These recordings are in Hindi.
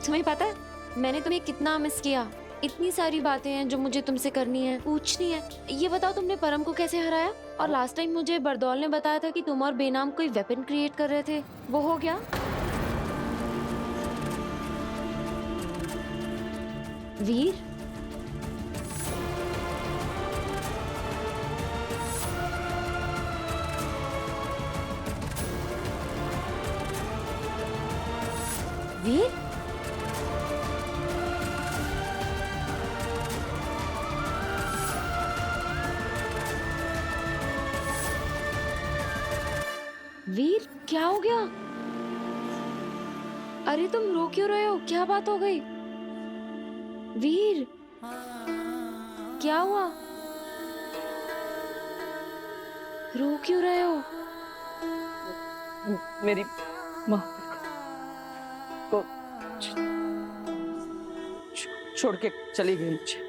तुम्हें पता है मैंने तुम्हें कितना मिस किया। इतनी सारी बातें हैं जो मुझे तुमसे करनी है, पूछनी है। ये बताओ तुमने परम को कैसे हराया? और लास्ट टाइम मुझे बरदौल ने बताया था कि तुम और बेनाम कोई वेपन क्रिएट कर रहे थे, वो हो गया? वीर, वीर, वीर क्या हो गया? अरे तुम रो क्यों रहे हो? क्या बात हो गई? वीर, क्या हुआ? रो क्यों रहे हो? मेरी माँ को छोड़ के चली गई मुझे।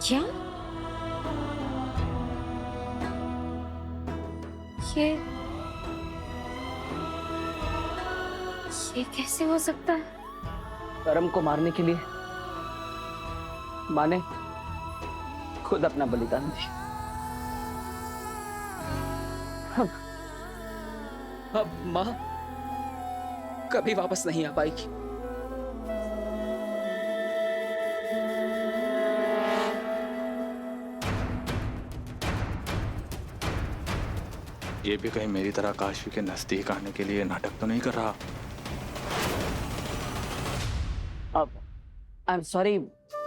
क्या? ये ये कैसे हो सकता है? परम को मारने के लिए माँ ने खुद अपना बलिदान दिया। अब माँ कभी वापस नहीं आ पाएगी। ये भी कहीं मेरी तरह काशवी के नजदीक आने के लिए नाटक तो नहीं कर रहा? अब आई एम सॉरी,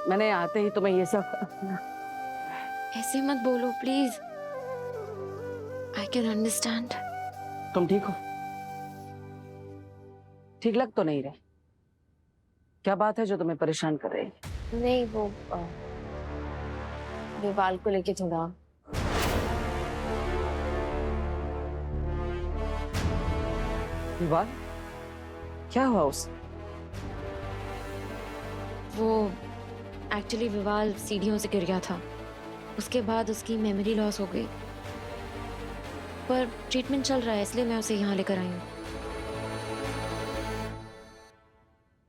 मैंने आते ही तुम्हें ये सब। ऐसे मत बोलो प्लीज। I can understand. तुम ठीक हो? ठीक लग तो नहीं रहे? क्या बात है जो तुम्हें परेशान कर रही है? नहीं वो विवाल को लेके थोड़ा। विवाल? क्या हुआ उस? वो एक्चुअली विवाल सीढ़ियों से गिर गया था। उसके बाद उसकी मेमोरी लॉस हो गई, पर ट्रीटमेंट चल रहा है इसलिए मैं उसे यहाँ लेकर आई हूँ।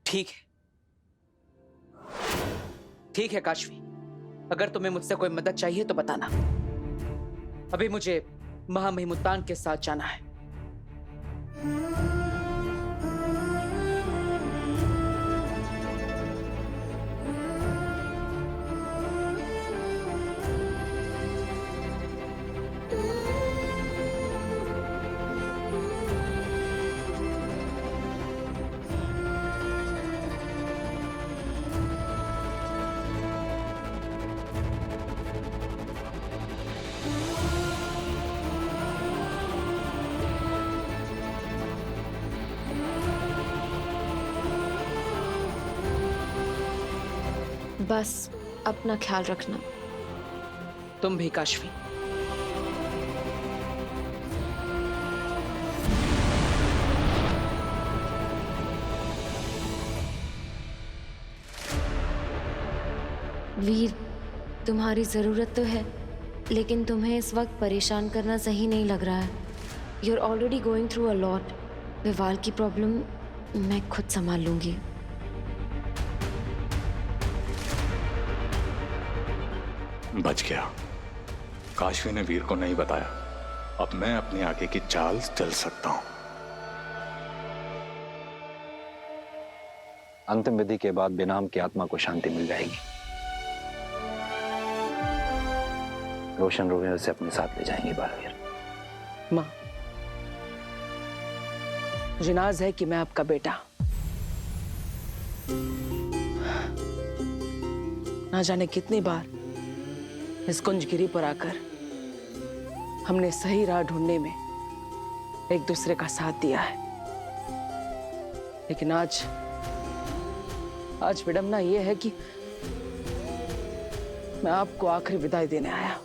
ठीक है, ठीक है काशवी, अगर तुम्हें मुझसे कोई मदद चाहिए तो बताना। अभी मुझे महामहिमुतान के साथ जाना है। बस अपना ख्याल रखना। तुम भी काशवी। वीर, तुम्हारी जरूरत तो है, लेकिन तुम्हें इस वक्त परेशान करना सही नहीं लग रहा है। You are already going through a lot. विवाल की प्रॉब्लम मैं खुद संभाल लूंगी। बच गया। काशवी ने वीर को नहीं बताया। अब मैं अपने आगे की चाल चल सकता हूं। अंतिम विधि के बाद बेनाम की आत्मा को शांति मिल जाएगी। रोशन रोहिणी उसे अपने साथ ले जाएंगे बालवीर। माँ, मुझे नाज है कि मैं आपका बेटा, ना जाने कितनी बार इस कुंजगिरी पर आकर हमने सही राह ढूंढने में एक दूसरे का साथ दिया है, लेकिन आज विडंबना यह है कि मैं आपको आखिरी विदाई देने आया।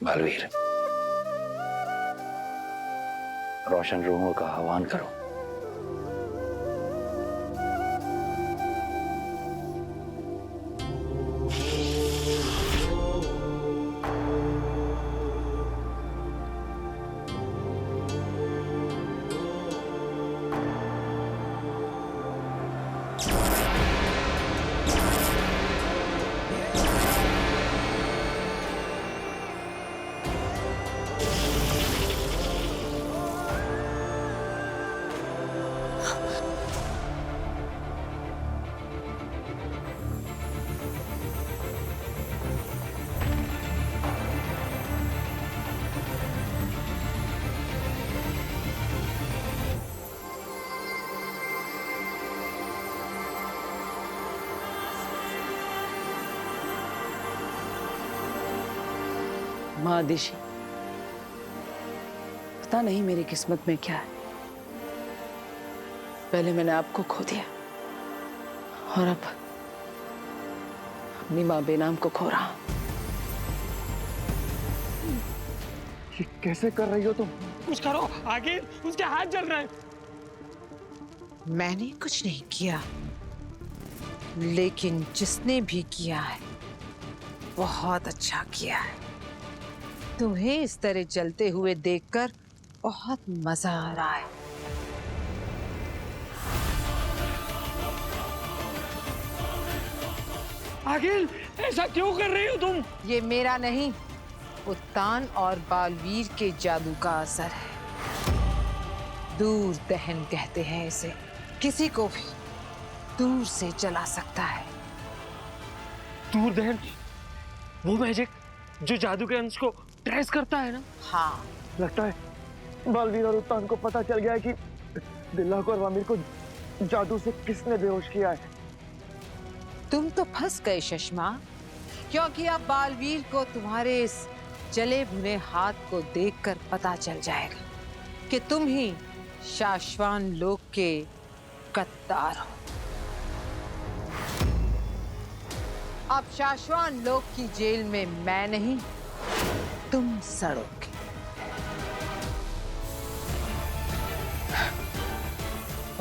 बालवीर, रोशन रूहों का आह्वान करो। माँ दिशी, पता नहीं मेरी किस्मत में क्या है। पहले मैंने आपको खो दिया और अब अपनी माँ बेनाम को खो रहा हूं। ये कैसे कर रही हो तुम? कुछ करो, आगे उसके हाथ जल रहे हैं। मैंने कुछ नहीं किया, लेकिन जिसने भी किया है बहुत अच्छा किया है। तुम्हें इस तरह जलते हुए देखकर बहुत मजा आ रहा है। आगिल, ऐसा क्यों कर रही हो तुम? ये मेरा नहीं, उत्तान और बालवीर के जादू का असर है। दूर दहन कहते हैं इसे। किसी को भी दूर से जला सकता है। दूर दहन, वो मैजिक जो जादू के अंश को ट्रेस करता है ना? हाँ, लगता है बालवीर और उत्तान को पता चल गया है कि दिल्लाक और वामिर को जादू से किसने बेहोश किया है। तुम तो फंस गए शश्मा, क्योंकि अब बालवीर को तुम्हारे इस जले भुने हाथ को देखकर पता चल जाएगा कि तुम ही शाश्वान लोक के गद्दार हो। अब शाश्वान लोक की जेल में मैं नहीं, तुम सड़ोगे।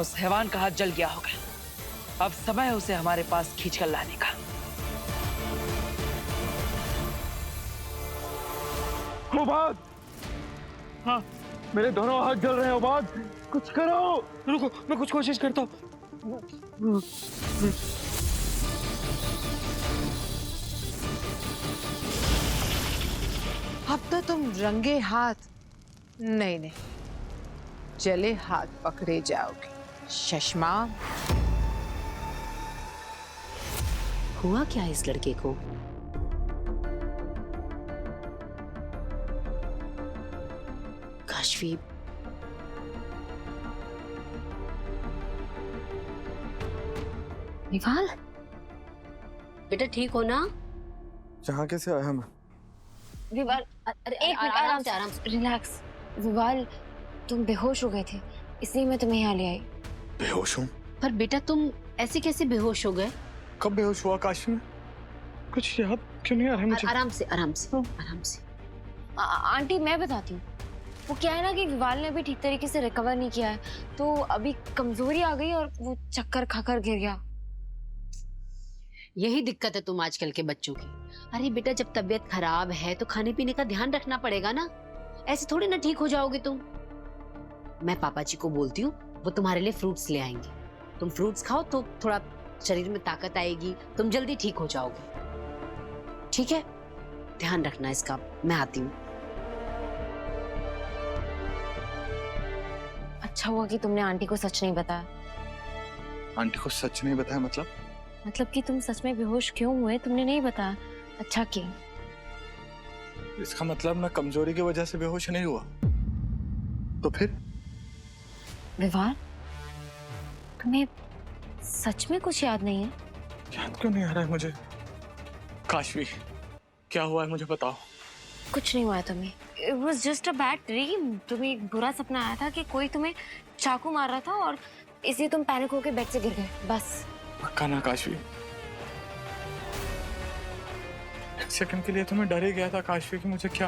उस हैवान का हाथ जल गया होगा, अब समय है उसे हमारे पास खींच कर लाने का। उबाद! हाँ, मेरे दोनों हाथ जल रहे हैं उबाद, कुछ करो। रुको, मैं कुछ कोशिश करता हूँ। अब तो तुम रंगे हाथ नहीं, जले हाथ पकड़े जाओगे शश्मा। हुआ क्या इस लड़के को? काशवी, विवाल, बेटा ठीक हो ना? यहाँ कैसे आया मैं? विवाल, अरे एक मिनट, आराम से, रिलैक्स। विवाल, तुम बेहोश हो गए थे, इसलिए मैं तुम्हें यहाँ ले आई। बेहोश हूँ? पर बेटा तुम ऐसे कैसे बेहोश हो गए? कब बेहोश हुआ काशी में? कुछ याद क्यों नहीं आ रहा है मुझे? आराम से, आराम से, आराम से। आंटी, मैं बताती हूँ। वो क्या है ना कि विवाल ने अभी ठीक तरीके से रिकवर नहीं किया है, तो अभी कमजोरी आ गई और वो चक्कर खाकर गिर गया। यही दिक्कत है तुम आजकल के बच्चों की। अरे बेटा, जब तबीयत खराब है तो खाने पीने का ध्यान रखना पड़ेगा ना। ऐसे थोड़ी ना ठीक हो जाओगे तुम। मैं पापा जी को बोलती हूँ, वो तुम्हारे लिए फ्रूट्स ले आएंगे। तुम फ्रूट्स खाओ तो थोड़ा शरीर में ताकत आएगी, तुम जल्दी ठीक हो जाओगे। ठीक है, ध्यान रखना इसका। मैं आती हूँ। अच्छा हुआ कि तुमने आंटी को सच नहीं बताया। आंटी को सच नहीं बताया मतलब? मतलब कि तुम सच में बेहोश क्यों हुए तुमने नहीं बताया। अच्छा किया। इसका मतलब मैं कमजोरी की वजह से बेहोश नहीं हुआ? तो फिर? विवाल, तुम्हें सच में कुछ याद नहीं है? याद क्यों नहीं आ रहा है मुझे? काशवी, क्या हुआ है मुझे बताओ। कुछ नहीं हुआ है तुम्हें। It was just a bad dream। तुम्हें एक बुरा सपना आया था कि कोई तुम्हें चाकू मार रहा था और इसलिए तुम पैनिक होकर बेड से गिर गए, बस। पक्का ना काशवी? एक सेकंड के लिए तो मैं डर ही गया था काशवी कि मुझे क्या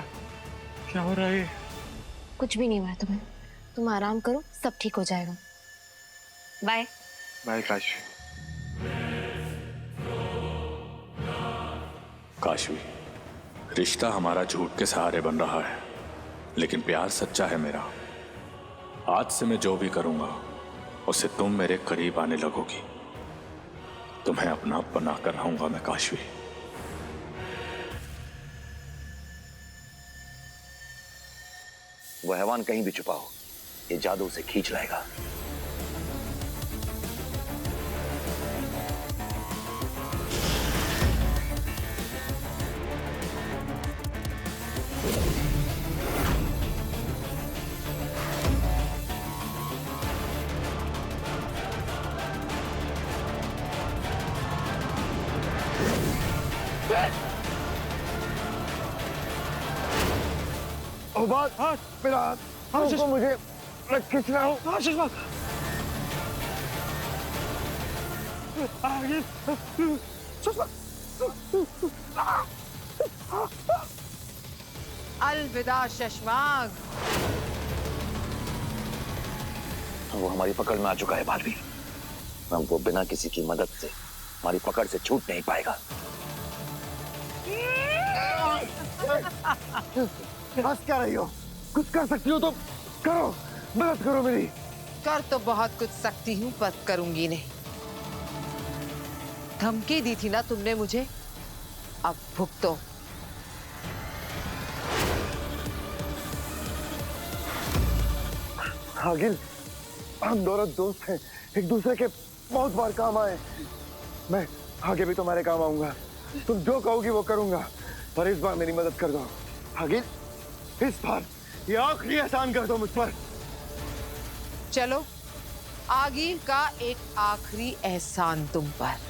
क्या हो रहा है। कुछ भी नहीं हुआ है तुम्हें। तुम आराम करो, सब ठीक हो जाएगा। Bye bye Kashvi. काशवी, रिश्ता हमारा झूठ के सहारे बन रहा है, लेकिन प्यार सच्चा है मेरा। आज से मैं जो भी करूंगा उससे तुम मेरे करीब आने लगोगी। तुम्हें अपना बना कर रहूंगा मैं काशवी। वो हैवान कहीं भी छुपा हो, ये जादू से खींच लाएगा। उबाद, मेरा हाथ, तुमको मुझे मैं खींच रहा हूँ। हाँ चश्मा। आगे, चश्मा। अलविदा शशमाग। वो हमारी पकड़ में आ चुका है बालवीर। अब वो बिना किसी की मदद से हमारी पकड़ से छूट नहीं पाएगा। हंस क्या रही हो? कुछ कर सकती हो तो करो, मदद करो मेरी। कर तो बहुत कुछ सकती हूँ पर करूंगी नहीं। धमकी दी थी ना तुमने मुझे, अब भुगतो। आगिल, हम दोनों दोस्त हैं, एक दूसरे के बहुत बार काम आए। मैं आगे भी तुम्हारे काम आऊंगा। तुम जो कहोगी वो करूंगा, पर इस बार मेरी मदद कर दो। आगिल, इस बार ये आखिरी एहसान कर दो मुझ पर। चलो, आगिर का एक आखिरी एहसान तुम पर।